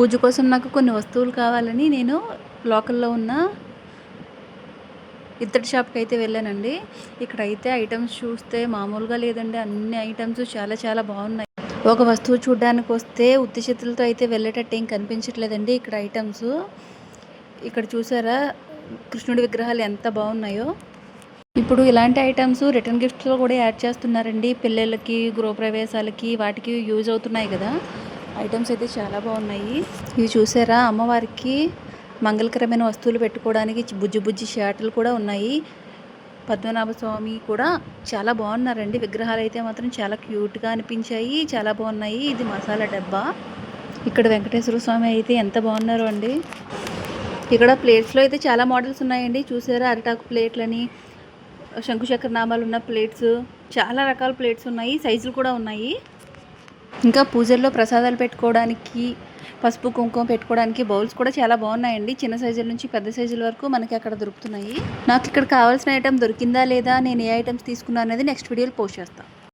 పూజ కోసం నాకు కొన్ని వస్తువులు కావాలని నేను లోకల్లో ఉన్న ఇత్తడి షాప్కి అయితే వెళ్ళానండి. ఇక్కడైతే ఐటమ్స్ చూస్తే మామూలుగా లేదండి. అన్ని ఐటమ్స్ చాలా చాలా బాగున్నాయి. ఒక వస్తువు చూడడానికి వస్తే ఉత్తి చేతులతో అయితే వెళ్ళేటట్టు ఏం కనిపించట్లేదండి. ఇక్కడ ఐటమ్స్ ఇక్కడ చూసారా, కృష్ణుడి విగ్రహాలు ఎంత బాగున్నాయో. ఇప్పుడు ఇలాంటి ఐటమ్స్ రిటర్న్ గిఫ్ట్స్లో కూడా యాడ్ చేస్తున్నారండి. పిల్లలకి గృహప్రవేశాలకి వాటికి యూజ్ అవుతున్నాయి కదా. ఐటమ్స్ అయితే చాలా బాగున్నాయి. ఇవి చూసారా, అమ్మవారికి మంగళకరమైన వస్తువులు పెట్టుకోవడానికి బుజ్జి బుజ్జి షాట్లు కూడా ఉన్నాయి. పద్మనాభ స్వామి కూడా చాలా బాగున్నారండి. విగ్రహాలు అయితే మాత్రం చాలా క్యూట్గా అనిపించాయి, చాలా బాగున్నాయి. ఇది మసాలా డబ్బా. ఇక్కడ వెంకటేశ్వర స్వామి అయితే ఎంత బాగున్నారు అండి. ఇక్కడ ప్లేట్స్లో అయితే చాలా మోడల్స్ ఉన్నాయండి. చూసారా, అరిటాకు ప్లేట్లని, శంకుచక్ర నామాలు ఉన్న ప్లేట్స్, చాలా రకాల ప్లేట్స్ ఉన్నాయి. సైజులు కూడా ఉన్నాయి. ఇంకా పూజల్లో ప్రసాదాలు పెట్టుకోవడానికి, పసుపు కుంకుమ పెట్టుకోవడానికి బౌల్స్ కూడా చాలా బాగున్నాయండి. చిన్న సైజుల నుంచి పెద్ద సైజుల వరకు మనకి అక్కడ దొరుకుతున్నాయి. నాకు ఇక్కడ కావాల్సిన ఐటమ్ దొరికిందా లేదా, నేను ఏ ఐటమ్స్ తీసుకున్నాను అనేది నెక్స్ట్ వీడియోలో పోస్ట్ చేస్తాను.